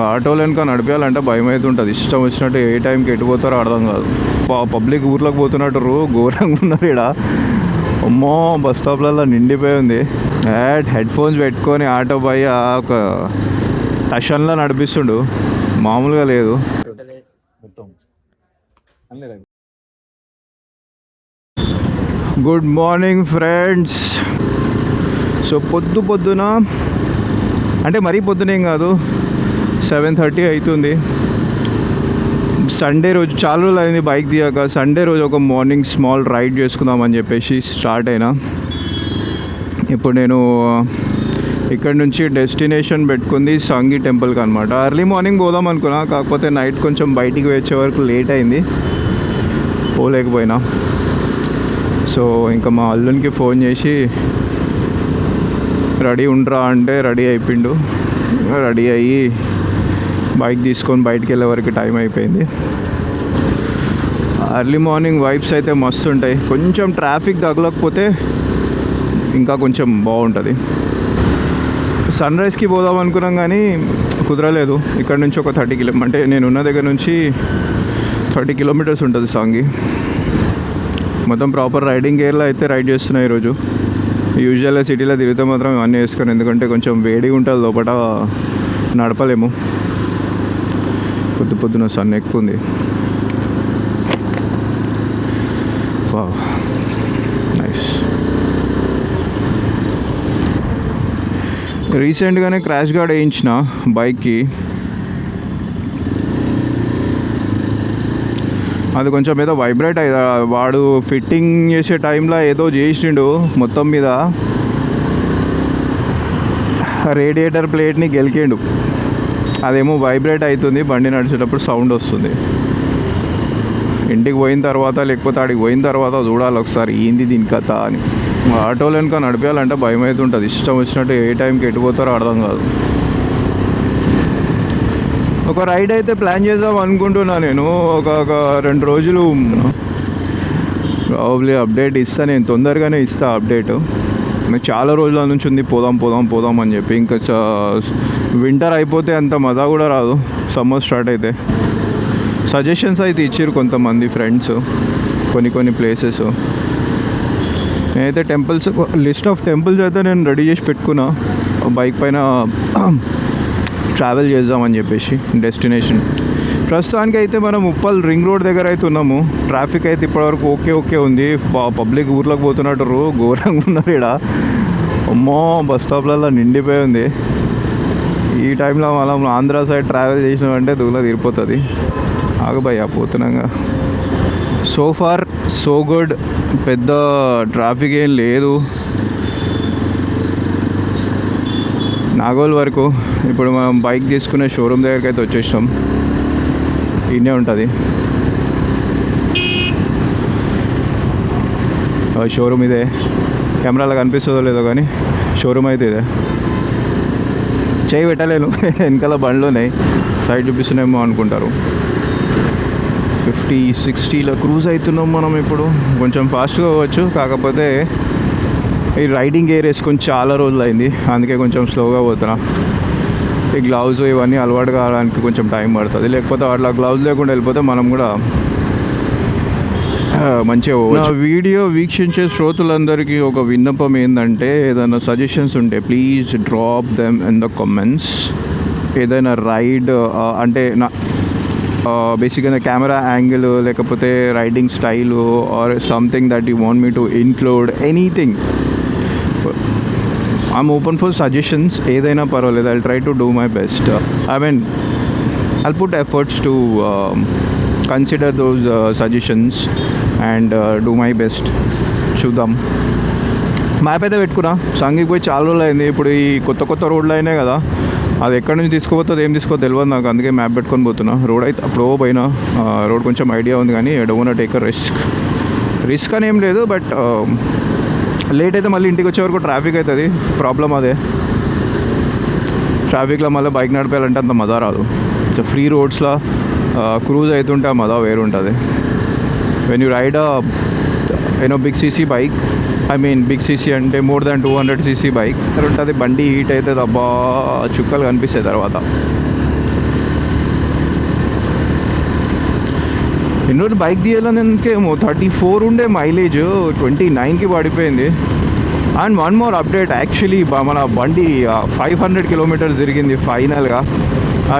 ఆటోలు వెనక నడిపేయాలంటే భయం అవుతుంటుంది. ఇష్టం వచ్చినట్టు ఏ టైంకి ఎటు పోతారో అర్థం కాదు. పబ్లిక్ ఊర్లోకి పోతున్నట్టు ఘోరంగా ఉన్నారు ఇక్కడ. అమ్మో, బస్ స్టాప్లలో నిండిపోయి ఉంది. హెడ్ ఫోన్స్ పెట్టుకొని ఆటో బాయ్ ఒక టషన్లో నడిపిస్తుండు, మామూలుగా లేదు. Good morning friends. సో పొద్దున అంటే మరీ పొద్దునేం కాదు, 7:30 అవుతుంది. సండే రోజు చాలా రోజులు అయింది బైక్ దిగాక. సండే రోజు ఒక మార్నింగ్ స్మాల్ రైడ్ చేసుకుందామని చెప్పేసి స్టార్ట్ అయినా. ఇప్పుడు నేను ఇక్కడ నుంచి డెస్టినేషన్ పెట్టుకుంది సంగి టెంపుల్కి అనమాట. ఎర్లీ మార్నింగ్ పోదాం అనుకున్నా, కాకపోతే నైట్ కొంచెం బయటికి వచ్చే వరకు లేట్ అయింది, పోలేకపోయినా. సో ఇంకా మా అల్లునికి ఫోన్ చేసి రెడీ ఉండరా అంటే రెడీ అయిపోయిండు. రెడీ అయ్యి బైక్ తీసుకొని బయటికి వెళ్ళే వరకు టైం అయిపోయింది. ఎర్లీ మార్నింగ్ వైబ్స్ అయితే మస్తు ఉంటాయి. కొంచెం ట్రాఫిక్ తగలకపోతే ఇంకా కొంచెం బాగుంటుంది. సన్ రైజ్కి పోదాం అనుకున్నాం కానీ కుదరలేదు. ఇక్కడ నుంచి ఒక 30 కిలోమీటర్, అంటే నేను ఉన్న దగ్గర నుంచి 30 కిలోమీటర్స్ ఉంటుంది సంగి. మొత్తం ప్రాపర్ రైడింగ్ గేర్లో అయితే రైడ్ చేస్తున్నాయి ఈరోజు. యూజువల్గా సిటీలో తిరిగితే మాత్రం ఇవన్నీ వేసుకొని, ఎందుకంటే కొంచెం వేడిగా ఉంటుంది లోపల, నడపలేము. పొద్దున సన్ ఎక్కువ ఉంది. Wow, nice. రీసెంట్గానే క్రాష్ గార్డ్ వేయించిన బైక్కి. అది కొంచెం ఏదో వైబ్రేట్ అయ్యా, వాడు ఫిట్టింగ్ చేసే టైంలో ఏదో చేసిండు, మొత్తం మీద రేడియేటర్ ప్లేట్ని గెలికిండు. అదేమో వైబ్రేట్ అవుతుంది, బండి నడిచేటప్పుడు సౌండ్ వస్తుంది. ఇంటికి పోయిన తర్వాత, లేకపోతే ఆడికి పోయిన తర్వాత చూడాలి ఒకసారి ఏంది దీని కథ అని. ఆటోలు వెనక నడిపేయాలంటే భయం అవుతుంటుంది. ఇష్టం వచ్చినట్టు ఏ టైంకి ఎటు పోతారో అర్థం కాదు. ఒక రైడ్ అయితే ప్లాన్ చేద్దాం అనుకుంటున్నా నేను. ఒక 2 రోజులు ప్రాబబ్లీ అప్డేట్ ఇస్తా, నేను తొందరగానే ఇస్తా అప్డేట్. నాకు చాలా రోజుల నుంచి ఉంది పోదాం అని చెప్పి. ఇంకా వింటర్ అయిపోతే అంత మజా కూడా రాదు, సమ్మర్ స్టార్ట్ అయితే. సజెషన్స్ అయితే ఇచ్చారు కొంతమంది ఫ్రెండ్స్ కొన్ని ప్లేసెస్. నేనైతే టెంపుల్స్, లిస్ట్ ఆఫ్ టెంపుల్స్ అయితే నేను రెడీ చేసి పెట్టుకున్నా. బైక్ పైన ట్రావెల్ చేద్దామని చెప్పేసి డెస్టినేషన్. ప్రస్తుతానికి అయితే మనం ఉప్పల్ రింగ్ రోడ్ దగ్గర అయితే ఉన్నాము. ట్రాఫిక్ అయితే ఇప్పటివరకు ఓకే ఉంది. పబ్లిక్ ఊర్లోకి పోతున్నట్టు ఘోరంగా ఉన్నారు ఇక్కడ. అమ్మో, బస్ స్టాప్లలో నిండిపోయి ఉంది. ఈ టైంలో మనం ఆంధ్ర సైడ్ ట్రావెల్ చేసినామంటే దూలా తీరిపోతుంది. ఆగబయ్యా పోతున్నాగా. సో ఫార్ సో గుడ్, పెద్ద ట్రాఫిక్ ఏం లేదు నాగోల్ వరకు. ఇప్పుడు మనం బైక్ తీసుకునే షోరూమ్ దగ్గరికి అయితే వచ్చేసినాం. ఇన్నే ఉంటుంది షోరూమ్. ఇదే కెమెరాలో కనిపిస్తుందో లేదో కానీ షోరూమ్ అయితే ఇదే. చేయి పెట్టలేను, వెనకాల బండ్లు ఉన్నాయి, సైడ్ చూపిస్తున్నామో అనుకుంటారు. 50-60లో క్రూజ్ అవుతున్నాం మనం ఇప్పుడు. కొంచెం ఫాస్ట్గా పోవచ్చు, కాకపోతే ఈ రైడింగ్ గేర్ వేసుకొని చాలా రోజులు అయింది, అందుకే కొంచెం స్లోగా పోతున్నా. ఈ గ్లౌజ్ ఇవన్నీ అలవాటు కావడానికి కొంచెం టైం పడుతుంది. లేకపోతే అట్లా గ్లౌజ్ లేకుండా వెళ్ళిపోతే మనం కూడా మంచిగా పోవచ్చు. వీడియో వీక్షించే శ్రోతలందరికీ ఒక విన్నపం ఏంటంటే, ఏదైనా సజెషన్స్ ఉంటే please drop them in the comments. ఏదైనా రైడ్ అంటే బేసిక్గా కెమెరా యాంగిల్, లేకపోతే riding style, or something that you want me to include, anything. I'm open for suggestions. ఏదైనా పర్వాలేదు, I'll try to do my best. I mean I'll put efforts to consider those suggestions and do my best. చూద్దాం. Map అయితే పెట్టుకున్నా. సంగికి పోయి చాలా రోజులు అయింది. ఇప్పుడు ఈ కొత్త రోడ్లు అయినాయి కదా, అది ఎక్కడి నుంచి తీసుకుపోతుంది ఏం తీసుకో తెలియదు నాకు, అందుకే మ్యాప్ పెట్టుకొని పోతున్నా. రోడ్ అయితే అప్పుడు పోయినా, రోడ్ కొంచెం ఐడియా ఉంది కానీ I don't want take a risk అని ఏం లేదు. బట్ లేట్ అయితే మళ్ళీ ఇంటికి వచ్చే వరకు ట్రాఫిక్ అవుతుంది, ప్రాబ్లం అదే. ట్రాఫిక్లో మళ్ళీ బైక్ నడిపేయాలంటే అంత మజా రాదు. సో ఫ్రీ రోడ్స్లో క్రూజ్ అవుతుంటే ఆ మజా వేరు ఉంటుంది. When you ride big CC bike, I mean big CC అంటే మోర్ దాన్ 200cc బైక్ ఉంటుంది. బండి హీట్ అయితే తప్ప చుక్కలు కనిపిస్తాయి తర్వాత. ఎన్ని రోజులు బైక్ తీయాలనేకేమో 34 ఉండే మైలేజ్ 29కి పడిపోయింది. And one more update, actually మన బండి 500 కిలోమీటర్స్ తిరిగింది ఫైనల్గా.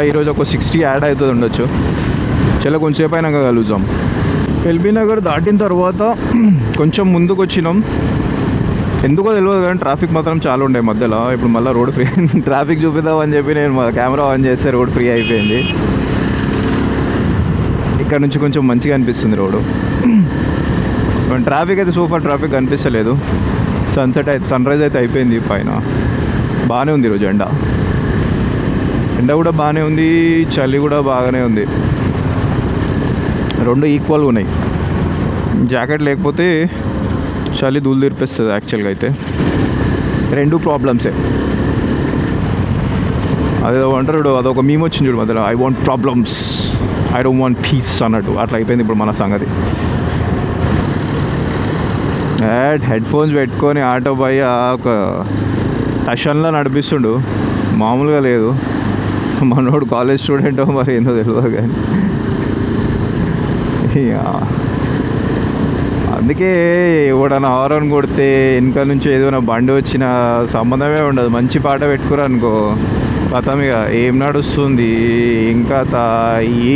ఈరోజు ఒక 60 యాడ్ అవుతుంది ఉండొచ్చు. చాలా కొంచెంసేపు అయినాక కలుద్దాం. ఎల్బీ నగర్ దాటిన తర్వాత కొంచెం ముందుకు వచ్చినాం. ఎందుకో తెలియదు కానీ ట్రాఫిక్ మాత్రం చాలా ఉండే మధ్యలో. ఇప్పుడు మళ్ళీ రోడ్ ఫ్రీ ట్రాఫిక్ చూపిద్దామని చెప్పి నేను మా కెమెరా ఆన్ చేస్తే రోడ్ ఫ్రీ అయిపోయింది. ఇక్కడ నుంచి కొంచెం మంచిగా అనిపిస్తుంది రోడ్డు. ట్రాఫిక్ అయితే సూపర్ ట్రాఫిక్ అనిపిస్తలేదు. సన్సెట్ అయితే సన్ రైజ్ అయితే అయిపోయింది పైన. బాగానే ఉంది ఈరోజు ఎండ కూడా బాగానే ఉంది, చలి కూడా బాగానే ఉంది. రెండు ఈక్వల్గా ఉన్నాయి. జాకెట్ లేకపోతే చలి దూలు తీర్పిస్తుంది యాక్చువల్గా అయితే. రెండు ప్రాబ్లమ్సే. అదేదో అంటారు, అదొక మీమ్ వచ్చింది చూడు మధ్యలో, I want problems, I don't want peace అన్నట్టు. అట్లా అయిపోయింది ఇప్పుడు మన సంగతి. హెడ్ ఫోన్స్ పెట్టుకొని ఆటో పై ఒక టషన్లో నడిపిస్తుండు, మామూలుగా లేదు. మనోడు కాలేజ్ స్టూడెంటో మరి ఏందో తెలియదు కానీ. అందుకే ఎవడన్నా హారన్ కొడితే వెనక నుంచి ఏదైనా బండి వచ్చిన సంబంధమే ఉండదు. మంచి పాట పెట్టుకురా అనుకో, కథ ఇక ఏం నడుస్తుంది ఇంకా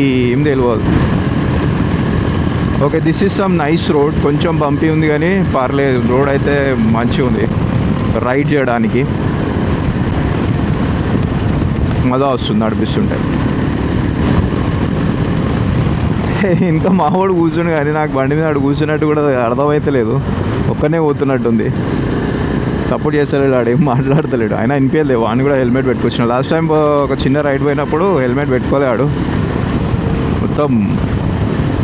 ఏం తెలియదు. Okay, this is some nice road. కొంచెం బంపీ ఉంది కానీ పర్లేదు, రోడ్ అయితే మంచిగా ఉంది రైడ్ చేయడానికి. మజా వస్తుంది నడిపిస్తుంటే. ఇంకా మావాడు కూర్చుని కానీ నాకు బండి మీద కూర్చున్నట్టు కూడా అర్థమైతలేదు. ఒక్కనే పోతున్నట్టుంది. సపోర్ట్ చేస్తలేడు, ఆడేం మాట్లాడతలేడు. అయినా వినిపించలేదు. వాడిని కూడా హెల్మెట్ పెట్టుకొచ్చిన. లాస్ట్ టైం ఒక చిన్న రైడ్ పోయినప్పుడు హెల్మెట్ పెట్టుకోలేడు. మొత్తం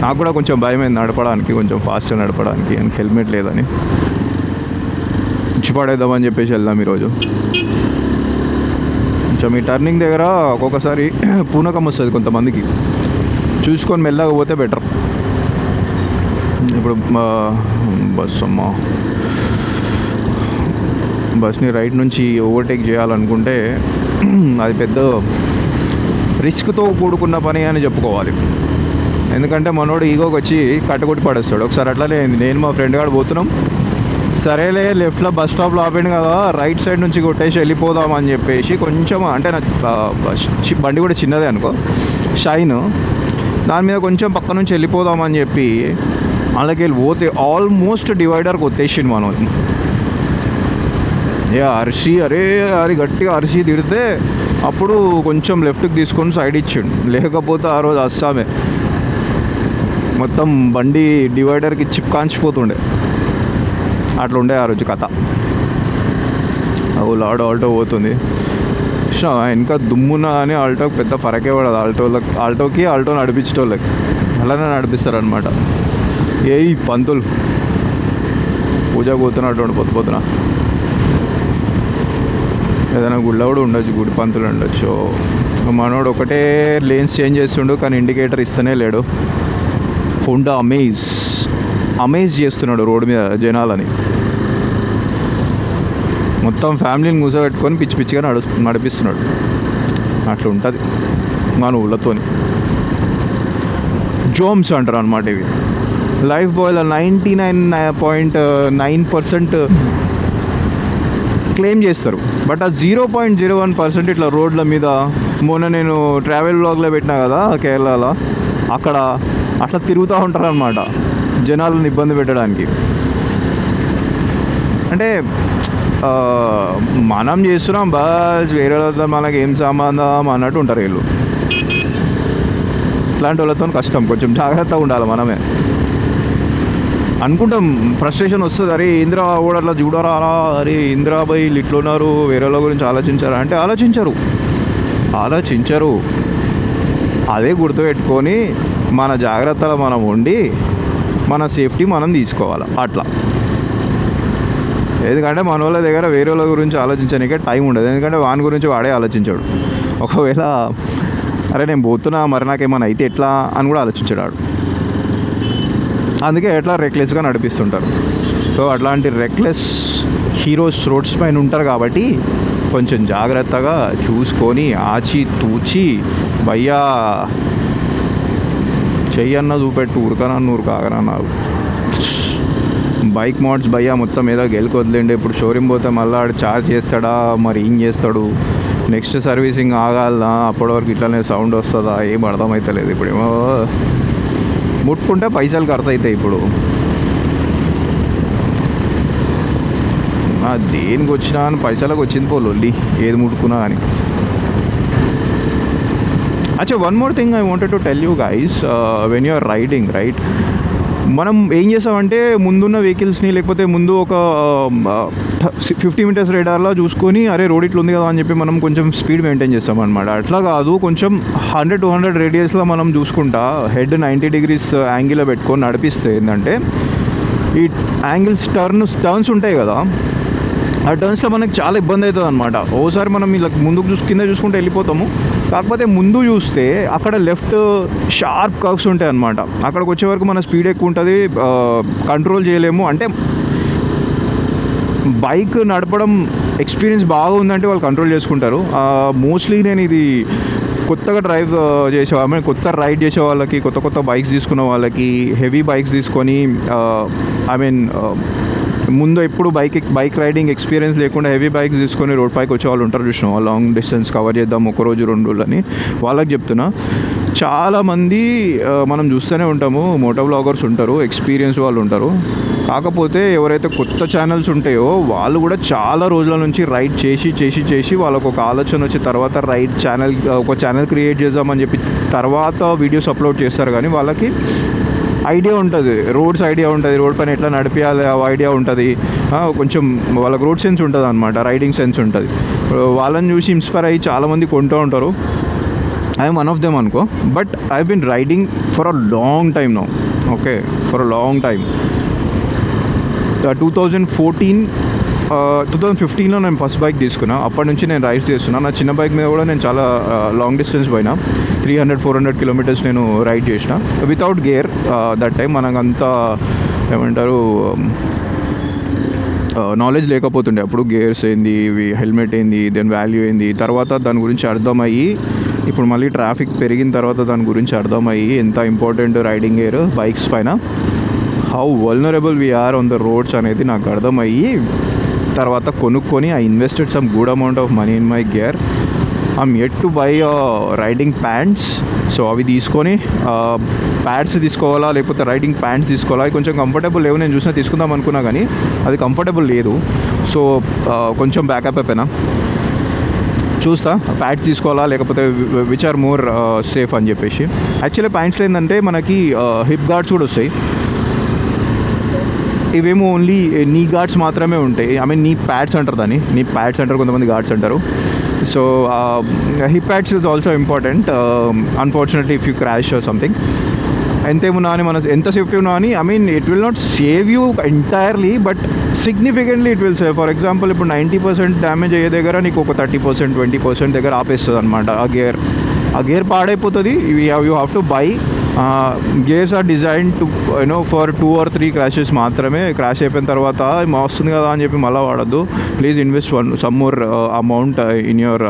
నాకు కూడా కొంచెం భయమైంది నడపడానికి, కొంచెం ఫాస్ట్గా నడపడానికి. అని హెల్మెట్ లేదని ఇచ్చి పడేద్దామని చెప్పేసి వెళ్దాం ఈరోజు. కొంచెం ఈ టర్నింగ్ దగ్గర ఒక్కొక్కసారి పూనకం వస్తుంది కొంతమందికి. చూసుకొని మెల్లగా పోతే బెటర్. ఇప్పుడు బస్ని రైట్ నుంచి ఓవర్టేక్ చేయాలనుకుంటే అది పెద్ద రిస్క్తో కూడుకున్న పని అని చెప్పుకోవాలి. ఎందుకంటే మనోడు ఈగోకి వచ్చి కట్టుకొట్టి పడేస్తాడు. ఒకసారి అట్లానే నేను మా ఫ్రెండ్ గారు పోతున్నాం, సరేలే లెఫ్ట్లో బస్ స్టాప్లో ఆపండి కదా, రైట్ సైడ్ నుంచి కొట్టేసి వెళ్ళిపోదామని చెప్పేసి కొంచెం, అంటే నా బండి కూడా చిన్నదే అనుకో, షైన్, దాని మీద కొంచెం పక్క నుంచి వెళ్ళిపోదామని చెప్పి అలాగే పోతే ఆల్మోస్ట్ డివైడర్కి వచ్చేసింది మనం. అరే గట్టిగా అరిసి తిడితే అప్పుడు కొంచెం లెఫ్ట్కి తీసుకొని సైడ్ ఇచ్చిండు. లేకపోతే ఆ రోజు అస్సామే మొత్తం బండి డివైడర్కి చిప్ కాంచిపోతుండే. అట్లా ఉండే ఆ రోజు కథ. లాడ్ ఆల్టో పోతుంది ఇంకా దుమ్మున అని ఆల్టోకి పెద్ద ఫరకే పడదు. ఆల్టోకి ఆల్టో నడిపించేటోళ్ళకి అలానే నడిపిస్తారనమాట. పంతులు పూజ పోతున్నట్టు పొద్దుపోతున్నా. ఏదైనా గుళ్ళ కూడా ఉండొచ్చు, గుడి పంతులు ఉండొచ్చు. మనోడు ఒకటే లేన్స్ చేంజ్ చేస్తుండు కానీ ఇండికేటర్ ఇస్తూనే లేడు. హోండా అమేజ్ చేస్తున్నాడు రోడ్డు మీద జనాలని. మొత్తం ఫ్యామిలీని కూర్చోబెట్టుకొని పిచ్చి పిచ్చిగా నడిపిస్తున్నాడు. అట్లా ఉంటుంది మన ఊళ్ళతోని. జోమ్స్ అంటారు అనమాట ఇవి. లైఫ్ బాయ్లో 99.9% క్లెయిమ్ చేస్తారు. బట్ ఆ 0.01% ఇట్లా రోడ్ల మీద, మొన్న నేను ట్రావెల్ బ్లాగ్లో పెట్టినా కదా కేరళలో, అక్కడ అట్లా తిరుగుతూ ఉంటారు అనమాట జనాలను ఇబ్బంది పెట్టడానికి. అంటే మనం చేస్తున్నాం బస్, వేరే వాళ్ళతో మనకి ఏం సంబంధం అన్నట్టు ఉంటారు వీళ్ళు. ఇట్లాంటి వాళ్ళతో కష్టం, కొంచెం జాగ్రత్తగా ఉండాలి మనమే. అనుకుంటాం, ఫ్రస్ట్రేషన్ వస్తుంది, అరే ఇందిరా కూడా అట్లా చూడరా, అరే ఇందిరా బాయ్ వీళ్ళు ఇట్లున్నారు, వేరే వాళ్ళ గురించి ఆలోచించారా అంటే ఆలోచించరు. అదే గుర్తుపెట్టుకొని మన జాగ్రత్తలు మనం ఉండి మన సేఫ్టీ మనం తీసుకోవాలి అట్లా. ఎందుకంటే మన వాళ్ళ దగ్గర వేరే వాళ్ళ గురించి ఆలోచించడానికే టైం ఉండదు. ఎందుకంటే వాని గురించి వాడే ఆలోచించాడు. ఒకవేళ అరే నేను పోతున్నా మరి నాకేమైనా అయితే ఎట్లా అని కూడా ఆలోచించాడు. అందుకే ఎట్లా రెక్లెస్గా నడిపిస్తుంటారు. సో అట్లాంటి రెక్లెస్ హీరోస్ రోడ్స్ పైన ఉంటారు కాబట్టి కొంచెం జాగ్రత్తగా చూసుకొని ఆచి తూచి భయ్యా చెయ్యన్న చూపెట్టు, ఉరకనన్న ఉరక, ఆగనన్న. బైక్ మోడ్స్ భయ్యా మొత్తం ఏదో గెలికి వదిలేండి. ఇప్పుడు షోరూమ్ పోతే మళ్ళీ ఆడు ఛార్జ్ చేస్తాడా, మరి ఏం చేస్తాడు, నెక్స్ట్ సర్వీసింగ్ ఆగాలనా, అప్పటి వరకు ఇట్లానే సౌండ్ వస్తుందా, ఏం అర్థమవుతలేదు. ఇప్పుడు ఏమో ముట్టుకుంటే పైసలు ఖర్చు అవుతాయి. ఇప్పుడు దేనికి వచ్చినా అని పైసలకు వచ్చింది పోలొల్లి, ఏది ముట్టుకున్నా అని. అచ్చా, one more thing I wanted to tell you guys, when you are riding right, మనం ఏం చేస్తామంటే ముందున్న వెహికల్స్ని, లేకపోతే ముందు ఒక 50 మీటర్స్ రేడార్లో చూసుకొని అరే రోడ్ ఇట్లా ఉంది కదా అని చెప్పి మనం కొంచెం స్పీడ్ మెయింటైన్ చేస్తాం అనమాట. అట్లా కాదు, కొంచెం 100-200 రేడియస్లో మనం చూసుకుంటా హెడ్ 90 డిగ్రీస్ యాంగిల్లో పెట్టుకొని నడిపిస్తే ఏంటంటే ఈ యాంగిల్స్ టర్న్స్ ఉంటాయి కదా, ఆ టర్న్స్లో మనకు చాలా ఇబ్బంది అవుతుంది అనమాట. ఓసారి మనం ఇలా ముందుకు కింద చూసుకుంటే వెళ్ళిపోతాము, కాకపోతే ముందు చూస్తే అక్కడ లెఫ్ట్ షార్ప్ కర్వ్స్ ఉంటాయి అనమాట. అక్కడికి వచ్చే వరకు మన స్పీడ్ ఎక్కువ ఉంటుంది, కంట్రోల్ చేయలేము. అంటే బైక్ నడపడం ఎక్స్పీరియన్స్ బాగా ఉందంటే వాళ్ళు కంట్రోల్ చేసుకుంటారు. మోస్ట్లీ నేను ఇది కొత్తగా డ్రైవ్ కొత్త రైడ్ చేసే వాళ్ళకి, కొత్త బైక్స్ తీసుకున్న వాళ్ళకి, హెవీ బైక్స్ తీసుకొని ముందు ఎప్పుడు బైక్ రైడింగ్ ఎక్స్పీరియన్స్ లేకుండా హెవీ బైక్స్ తీసుకొని రోడ్ పైకి వచ్చే వాళ్ళు ఉంటారు చూసినా, లాంగ్ డిస్టెన్స్ కవర్ చేద్దాం ఒక రోజు 2 రోజులని, వాళ్ళకి చెప్తున్నా. చాలామంది మనం చూస్తూనే ఉంటాము, మోటో బ్లాగర్స్ ఉంటారు, ఎక్స్పీరియన్స్ వాళ్ళు ఉంటారు. కాకపోతే ఎవరైతే కొత్త ఛానల్స్ ఉంటాయో వాళ్ళు కూడా చాలా రోజుల నుంచి రైడ్ చేసి వాళ్ళకు ఒక ఆలోచన వచ్చి తర్వాత ఒక ఛానల్ క్రియేట్ చేద్దామని చెప్పి తర్వాత వీడియోస్ అప్లోడ్ చేస్తారు. కానీ వాళ్ళకి ఐడియా ఉంటుంది, రోడ్స్ ఐడియా ఉంటుంది, రోడ్ పైన ఎట్లా నడిపించాలి ఆ ఐడియా ఉంటుంది, కొంచెం వాళ్ళకి రోడ్ సెన్స్ ఉంటుంది అనమాట, రైడింగ్ సెన్స్ ఉంటుంది. వాళ్ళని చూసి ఇన్స్పైర్ అయ్యి చాలామంది కొంటూ ఉంటారు. ఐఎమ్ వన్ ఆఫ్ దెమ్ అనుకో. But I been riding for a long time now. Okay, for a long time. 2015లో నేను ఫస్ట్ బైక్ తీసుకున్నా. అప్పటి నుంచి నేను రైడ్స్ చేస్తున్నాను. నా చిన్న బైక్ మీద కూడా నేను చాలా లాంగ్ డిస్టెన్స్ పోయినా, 300-400 కిలోమీటర్స్ నేను రైడ్ చేసిన వితౌట్ గేర్. దట్ టైం మనకంతా ఏమంటారు నాలెడ్జ్ లేకపోతుండే. అప్పుడు గేర్స్ ఏంది, హెల్మెట్ ఏంది, దాని వాల్యూ ఏంది, తర్వాత దాని గురించి అర్థమయ్యి, ఇప్పుడు మళ్ళీ ట్రాఫిక్ పెరిగిన తర్వాత దాని గురించి అర్థమయ్యి ఎంత ఇంపార్టెంట్ రైడింగ్ గేర్ బైక్స్ పైన, how vulnerable we are on the roads అనేది నాకు అర్థమయ్యి తర్వాత కొనుక్కొని I invested some good amount of money in my gear. I'm yet to buy riding pants. So అవి తీసుకొని ప్యాడ్స్ తీసుకోవాలా లేకపోతే రైడింగ్ ప్యాంట్స్ తీసుకోవాలా, అవి కొంచెం కంఫర్టబుల్ లేవు. నేను చూసినా తీసుకుందాం అనుకున్నా కానీ అది కంఫర్టబుల్ లేదు. సో కొంచెం బ్యాకప్ అయిపోయినా, చూస్తా ప్యాడ్స్ తీసుకోవాలా లేకపోతే విచ్ ఆర్ మోర్ సేఫ్ అని చెప్పేసి. యాక్చువల్లీ ప్యాంట్స్లో ఏంటంటే మనకి హిప్ గార్డ్స్ కూడా వస్తాయి. ఇవేమో ఓన్లీ నీ గార్డ్స్ మాత్రమే ఉంటాయి. నీ ప్యాడ్స్ అంటారు దాన్ని, నీ ప్యాడ్స్ అంటారు, కొంతమంది గార్డ్స్ అంటారు. So hip pads is also important. Unfortunately if you crash or something, ఎంతేమున్నా అని ఎంత సేఫ్టీ ఉన్నా అని it will not save you entirely, but significantly it will save. For example ఇప్పుడు 90% డ్యామేజ్ అయ్యే దగ్గర నీకు ఒక 30%, 20% దగ్గర ఆపేస్తుంది అనమాట ఆ గేర్ పాడైపోతుంది. You have to buy gears or design to for 2 or 3 crashes మాత్రమే. క్రాష్ అయిపోయిన తర్వాత వస్తుంది కదా అని చెప్పి మళ్ళీ వాడద్దు. Please invest some more amount in your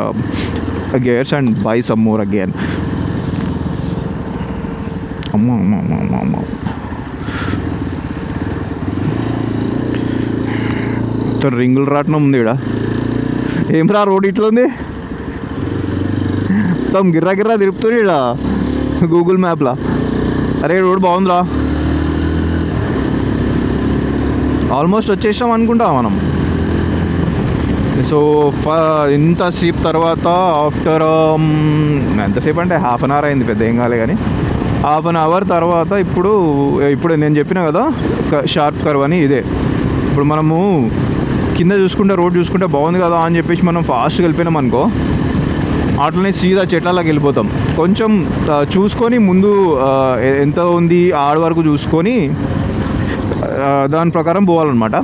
gears and buy some more again. అమ్మ రింగులు రాట్నం ఉంది ఇక్కడ. ఏం రా రోడ్ ఇట్లా ఉంది, మొత్తం గిర్రా తిరుపుతుంది ఇక్కడ గూగుల్ మ్యాప్లో. అరే రోడ్ బాగుందిరా, ఆల్మోస్ట్ వచ్చేసాం అనుకుంటా మనం. సో ఇంతసేపు తర్వాత ఆఫ్టర్ ఎంతసేపు అంటే హాఫ్ అన్ అవర్ అయింది, పెద్ద ఏం కాలే కానీ హాఫ్ అన్ అవర్ తర్వాత ఇప్పుడు నేను చెప్పిన కదా షార్ప్ కర్వ్ అని, ఇదే. ఇప్పుడు మనము కింద చూసుకుంటే రోడ్ చూసుకుంటే బాగుంది కదా అని చెప్పేసి మనం ఫాస్ట్గా వెళ్ళిపోయినాం అనుకో, అట్లనే సీదా చెట్లలోకి వెళ్ళిపోతాం. కొంచెం చూసుకొని ముందు ఎంత ఉంది ఆడ వరకు చూసుకొని దాని ప్రకారం పోవాలన్నమాట.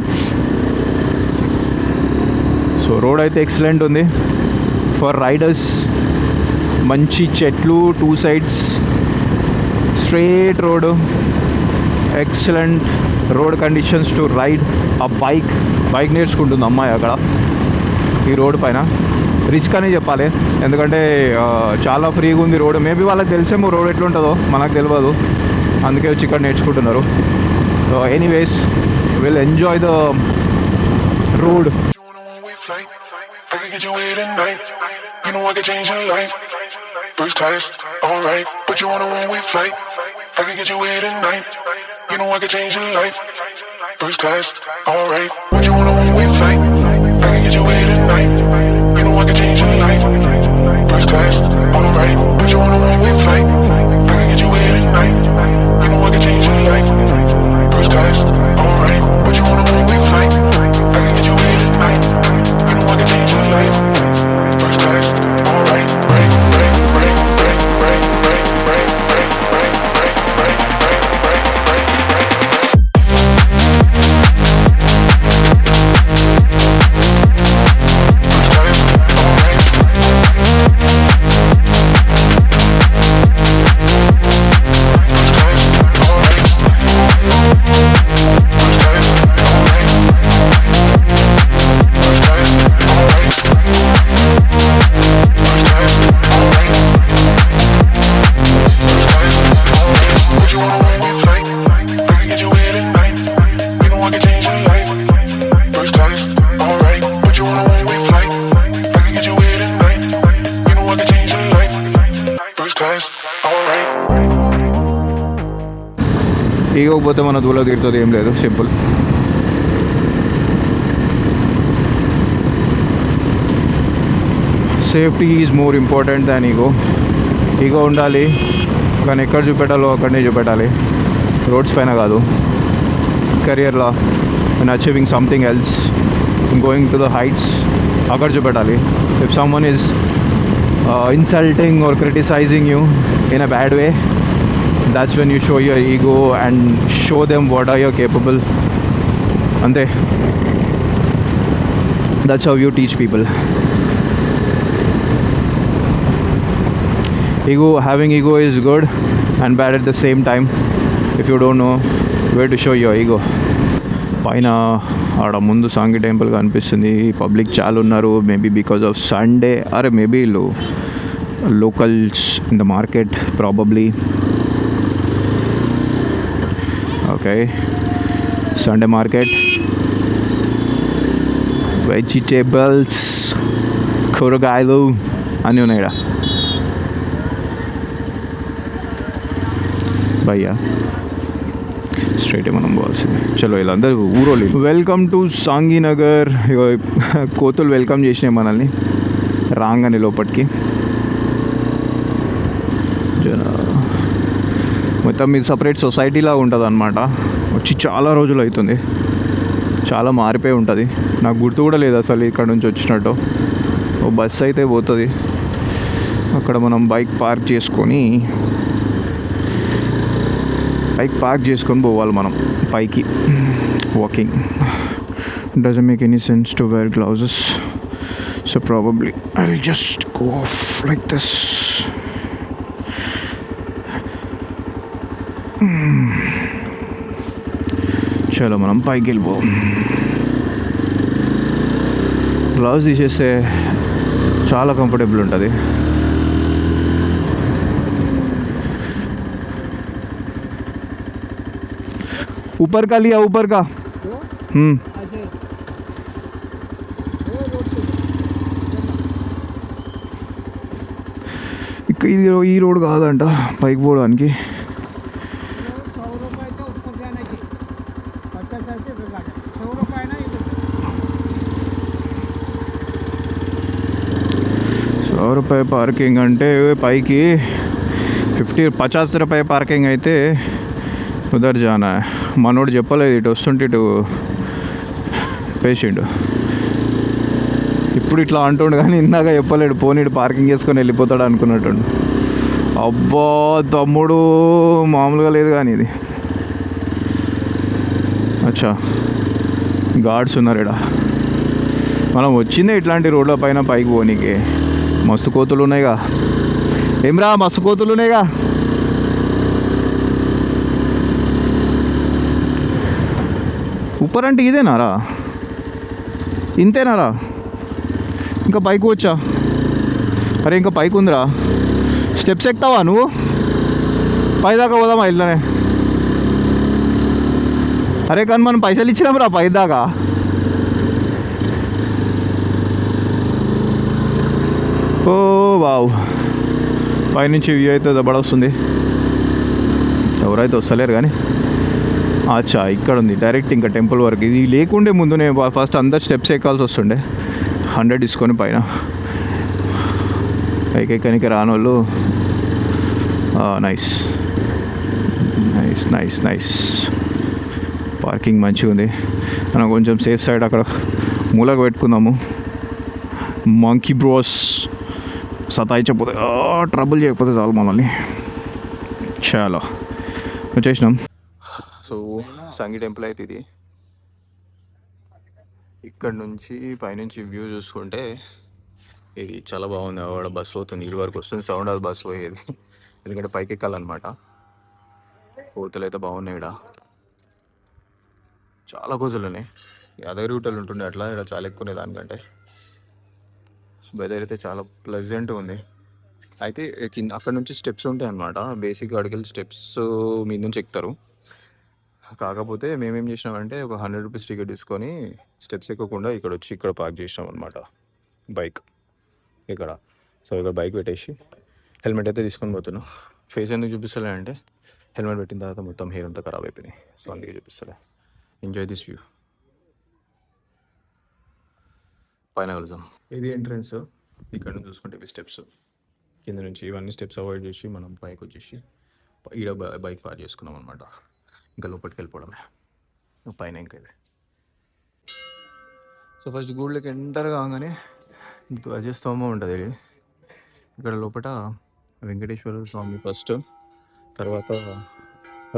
సో రోడ్ అయితే ఎక్సలెంట్ ఉంది ఫర్ రైడర్స్. మంచి చెట్లు, 2 sides straight road, excellent road conditions to ride. ఆ బైక్ నేర్చుకుంటుంది అమ్మాయి అక్కడ ఈ రోడ్ పైన. రిస్క్ అని చెప్పాలి. ఎందుకంటే చాలా ఫ్రీగా ఉంది రోడ్. మేబీ వాళ్ళకి తెలిసేమో రోడ్ ఎట్లుంటుందో, మనకు తెలియదు. అందుకే వచ్చి ఇక్కడ నేర్చుకుంటున్నారు. So anyways will enjoy the road. First class, alright. Put you on a one-way flight. I can get you here tonight. You know I can change your life. First class, alright. Put you on a one-way flight. I can get you here tonight. You know I can change your life. First class, alright. Put you on a one-way flight. I can get you here tonight. You know I can change your life. First class, alright. Put you on a one-way flight. I can get you here tonight. You know I can change your life. First class, alright. ఈగోకపోతే మన దూలో తీరుతుంది, ఏం లేదు, simple. Safety is more important than ego. Ego ఉండాలి, కానీ ఎక్కడ చూపెట్టాలో అక్కడనే చూపెట్టాలి, roads పైన కాదు. కెరియర్లో and achieving something else, going to the heights, అక్కడ చూపెట్టాలి. If someone is insulting or criticising you in a bad way, that's when you show your ego and show them what are you capable. Ante, that's how you teach people. Having ego is good and bad at the same time if you don't know where to show your ego. పైన ఆడ ముందు Sanghi temple కనిపిస్తుంది. Public చాలా ఉన్నారు, maybe because of Sunday, అరే maybe locals in the market probably. Okay, Sunday market, vegetables, కూరగాయలు అన్నీ ఉన్నాయి ఇక్కడ. భయ్యా స్ట్రైట్ మనం పోవాల్సింది. చలో వీళ్ళందరూ ఊరోళ్ళు. Welcome to Sanginagar. కోతులు వెల్కమ్ చేసినాయి మనల్ని రాగానే లోపలికి. మొత్తం ఇది సపరేట్ సొసైటీలా ఉంటుంది అన్నమాట. వచ్చి చాలా రోజులు అవుతుంది, చాలా మారిపోయి ఉంటుంది. నాకు గుర్తు కూడా లేదు అసలు ఇక్కడ నుంచి వచ్చినట్టు. ఓ బస్సు అయితే పోతుంది, అక్కడ మనం బైక్ పార్క్ చేసుకొని పోవాలి మనం పైకి. Walking doesn't make any sense to wear gloves, so probably I will just go off like this. చలో మనం పైకి వెళ్ళిపోం. గ్లౌజ్ తీసేస్తే చాలా కంఫర్టబుల్ ఉంటుంది. ऊपर का लिया, ऊपर का. ఈ రోడ్ కాదంట పైకి పోవడానికి. ₹100 పార్కింగ్ అంటే పైకి 50 రూపాయ పార్కింగ్ అయితే ఉదర్ జానా. మనోడు చెప్పలేదు, ఇటు వస్తుంటే ఇటు పేషెంట్ ఇప్పుడు ఇట్లా అంటుండు, కానీ ఇందాక చెప్పలేడు. పోనీ పార్కింగ్ చేసుకొని వెళ్ళిపోతాడు అనుకున్నట్టు. అబ్బా తమ్ముడు మామూలుగా లేదు కానీ ఇది. అచ్చా గార్డ్స్ ఉన్నారు ఇక్కడ. మనం వచ్చిందే ఇట్లాంటి రోడ్ల పైన పైకి పోనీకి. మస్తు కోతులు ఉన్నాయిగా. ఏమ్రా మస్తు కోతులు ఉన్నాయిగా. ऊपर అంటే ఇదేనారా, ఇంతేనారా? ఇంకా పైకి వచ్చా. అరే ఇంకా పైకి ఉందిరా. స్టెప్స్ ఎక్కుతావా నువ్వు? పైదాకా పోదామా ఇళ్ళనే? అరే కానీ మనం పైసలు ఇచ్చినాం రా పైదాకా. ఓ వావ్, పైనుంచి వ్యూ అయితే దబడొస్తుంది. ఎవరైతే వస్తలేరు కానీ. అచ్చా ఇక్కడ ఉంది డైరెక్ట్ ఇంకా టెంపుల్ వరకు. ఇది లేకుండే ముందు నేను ఫస్ట్ అందరు స్టెప్స్ ఎక్కాల్సి వస్తుండే 100 తీసుకొని పైన. పైకెక్కనికి రాని వాళ్ళు nice nice nice nice. Parking మంచిగా ఉంది. మనం కొంచెం సేఫ్ సైడ్ అక్కడ మూలకు పెట్టుకుందాము. మంకీ బ్రోస్ సతాయించకపోతే, ట్రబుల్ చేయకపోతే చాలు మనల్ని. చాలా వచ్చేసినాం. సో సంగీ టెంపుల్ అయితే ఇది. ఇక్కడ నుంచి పైనుంచి వ్యూ చూసుకుంటే ఇది చాలా బాగుంది. ఆవిడ బస్సు అవుతుంది, ఇటు వరకు వస్తుంది సౌండ్, అది బస్సు పోయేది. ఎందుకంటే పైకి ఎక్కాలన్నమాట. కోతులు అయితే బాగున్నాయి. ఇక్కడ చాలా కోతులు ఉన్నాయి. యాదగిరి గుట్టలు ఉంటుండే అట్లా, ఇక్కడ చాలా ఎక్కువ ఉన్నాయి దానికంటే. వెదర్ అయితే చాలా ప్లెజెంట్ ఉంది. అయితే కింద అక్కడ నుంచి స్టెప్స్ ఉంటాయి అన్నమాట. బేసిక్ అడికెళ్ళి స్టెప్స్ మీద నుంచి ఎక్కుతారు. కాకపోతే మేమేం చేసినామంటే ఒక 100 రూపీస్ టికెట్ తీసుకొని స్టెప్స్ ఎక్కకుండా ఇక్కడ వచ్చి ఇక్కడ పార్క్ చేసినాం అనమాట బైక్ ఇక్కడ. సో ఇక్కడ బైక్ పెట్టేసి హెల్మెట్ అయితే తీసుకొని పోతున్నాం. ఫేస్ ఎందుకు చూపిస్తలే అంటే హెల్మెట్ పెట్టిన తర్వాత మొత్తం హెయిర్ అంతా ఖరాబ్ అయిపోయినాయి. సో అందుకే చూపిస్తలే. Enjoy this view. పైన వెళ్దాం. ఇది ఎంట్రన్స్. ఇక్కడ నుంచి చూసుకుంటే ఇవి స్టెప్స్. కింద నుంచి ఇవన్నీ స్టెప్స్ అవాయిడ్ చేసి మనం పైకి వచ్చేసి ఈడ బైక్ పార్క్ చేసుకున్నాం అనమాట. ఇంకా లోపలికి వెళ్ళిపోవడమే పైన. ఇంకా ఇది సో ఫస్ట్ గూడ్లోకి ఎంటర్ కాగానే ధ్వజస్తంభం ఉంటుంది. ఇక్కడ లోపల వెంకటేశ్వర స్వామి ఫస్ట్, తర్వాత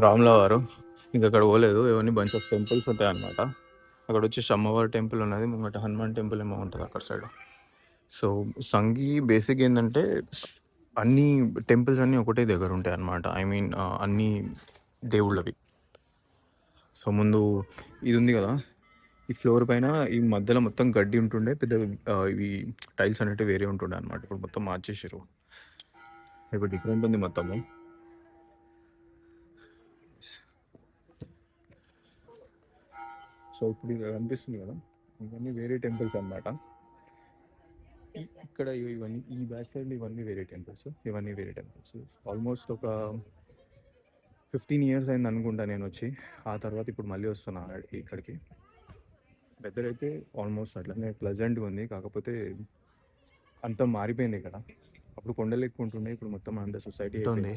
రాముల వారు. ఇంకా అక్కడ పోలేదు, ఇవన్నీ బంచ్ ఆఫ్ టెంపుల్స్ ఉంటాయి అన్నమాట. అక్కడ వచ్చేసి అమ్మవారి టెంపుల్ ఉన్నది, ముంగట హనుమాన్ టెంపుల్ ఏమో ఉంటుంది అక్కడ సైడ్. సో సంగీ బేసిక్ ఏంటంటే అన్ని టెంపుల్స్ అన్నీ ఒకటే దగ్గర ఉంటాయి అన్నమాట. ఐ మీన్ అన్ని దేవుళ్ళవి. సో ముందు ఇది ఉంది కదా, ఈ ఫ్లోర్ పైన ఈ మధ్యలో మొత్తం గడ్డి ఉంటుండే, పెద్ద ఇవి టైల్స్ అనేవి వేరే ఉంటుండే అనమాట. ఇప్పుడు మొత్తం మార్చేసారు, ఇప్పుడు డిఫరెంట్ ఉంది మొత్తము. సో ఇప్పుడు ఇది కనిపిస్తుంది కదా, ఇవన్నీ వేరే టెంపుల్స్ అన్నమాట. ఇక్కడ ఇవన్నీ ఈ బ్యాక్ సైడ్ ఇవన్నీ వేరే టెంపుల్స్, ఇవన్నీ వేరే టెంపుల్స్. ఆల్మోస్ట్ ఒక 15 years అయింది అనుకుంటా నేను వచ్చి. ఆ తర్వాత ఇప్పుడు మళ్ళీ వస్తున్నా ఇక్కడికి. వెదర్ అయితే ఆల్మోస్ట్ అట్లనే ప్లెజెంట్గా ఉంది. కాకపోతే అంత మారిపోయింది ఇక్కడ. అప్పుడు కొండలు ఎక్కువ ఉంటుండే, ఇప్పుడు మొత్తం అంత సొసైటీ ఉంది.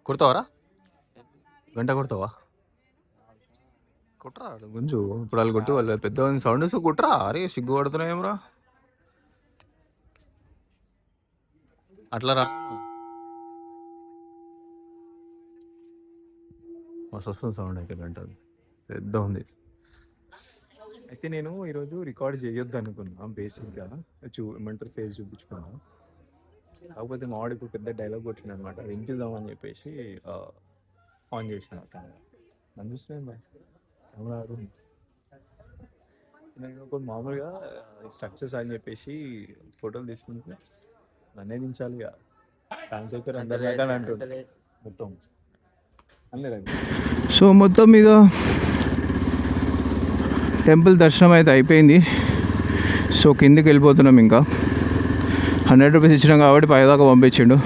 కొడతావరా గంట కొడతావా? కుట్రా గుంజు. ఇప్పుడు వాళ్ళు కొట్టి వాళ్ళు పెద్ద సౌండ్ వస్తే కుట్రా. అరే సిగ్గు పడుతున్నాయేమరా అట్లా రా. మస్తు వస్తుంది సౌండ్ అయితే, గంట పెద్ద ఉంది. అయితే నేను ఈరోజు రికార్డ్ చేయొద్దు అనుకున్నా బేసిక్గా. ఏమంటారు ఫేస్ చూపించుకున్నా. కాకపోతే మావాడు ఇప్పుడు పెద్ద డైలాగ్ కొట్టిండు అనమాట, వినిపిద్దామని చెప్పేసి ఆన్ చేసిన కెమెరా. నన్ను చూస్తున్నాను బాయ్ కెమెరా. నేను ఒక మామూలుగా స్ట్రక్చర్స్ అని చెప్పేసి ఫోటోలు తీసుకుంటే నన్నే దించాలి ఇక. ఫ్యాన్స్ అయితే అందరు అంటుంది మొత్తం. సో మొత్తం మీద టెంపుల్ దర్శనం అయితే అయిపోయింది. సో కిందికి వెళ్ళిపోతున్నాం. ఇంకా 100 రూపీస్ ఇచ్చినాం కాబట్టి పైదాకా పంపించిండు.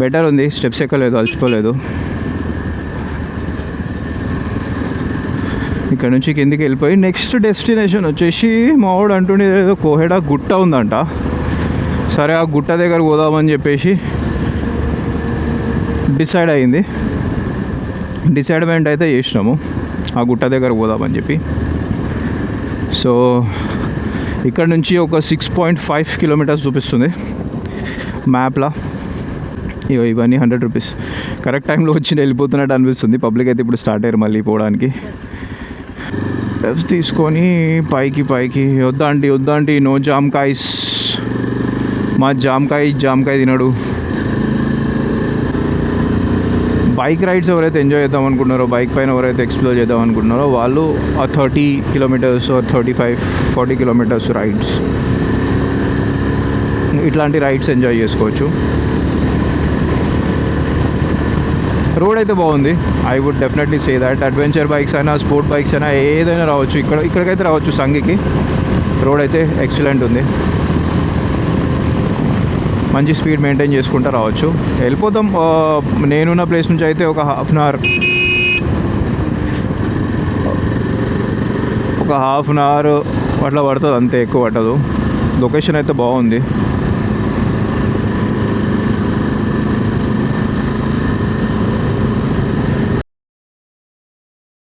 బెటర్ ఉంది, స్టెప్స్ ఎక్కలేదు, అలసిపోలేదు. ఇక్కడ నుంచి కిందికి వెళ్ళిపోయి నెక్స్ట్ డెస్టినేషన్ వచ్చేసి మావాడు అంటుండే ఏదో కోహెడా గుట్ట ఉందంట. సరే ఆ గుట్ట దగ్గర పోదామని చెప్పేసి డిసైడ్మెంట్ అయితే చేసినాము, ఆ గుట్ట దగ్గర పోదామని చెప్పి. సో ఇక్కడ నుంచి ఒక 6.5 kilometers చూపిస్తుంది మ్యాప్లో. ఇవన్నీ 100 రూపీస్. కరెక్ట్ టైంలో వచ్చి వెళ్ళిపోతున్నట్టు అనిపిస్తుంది. పబ్లిక్ అయితే ఇప్పుడు స్టార్ట్ అయ్యారు మళ్ళీ పోవడానికి. స్టెప్స్ తీసుకొని పైకి వద్దా ఆంటీ నో జామ్కాయ్స్. మా జామ్కాయ తినడు. బైక్ రైడ్స్ ఎవరైతే ఎంజాయ్ చేద్దాం అనుకుంటున్నారో, బైక్ పైన ఎవరైతే ఎక్స్ప్లోర్ చేద్దాం అనుకుంటున్నారో వాళ్ళు ఆ 30 kilometers or 35-40 kilometers రైడ్స్ ఇట్లాంటి రైడ్స్ ఎంజాయ్ చేసుకోవచ్చు. రోడ్ అయితే బాగుంది. I would definitely say that adventure bikes అయినా స్పోర్ట్ బైక్స్ అయినా ఏదైనా రావచ్చు. ఇక్కడికైతే రావచ్చు సంగికి. రోడ్ అయితే ఎక్సలెంట్ ఉంది. మంచి స్పీడ్ మెయింటైన్ చేసుకుంటూ రావచ్చు. వెళ్ళిపోతాం. నేనున్న ప్లేస్ నుంచి అయితే ఒక హాఫ్ అన్ అవర్ అట్లా పడుతుంది, అంతే, ఎక్కువ పట్టదు. లొకేషన్ అయితే బాగుంది.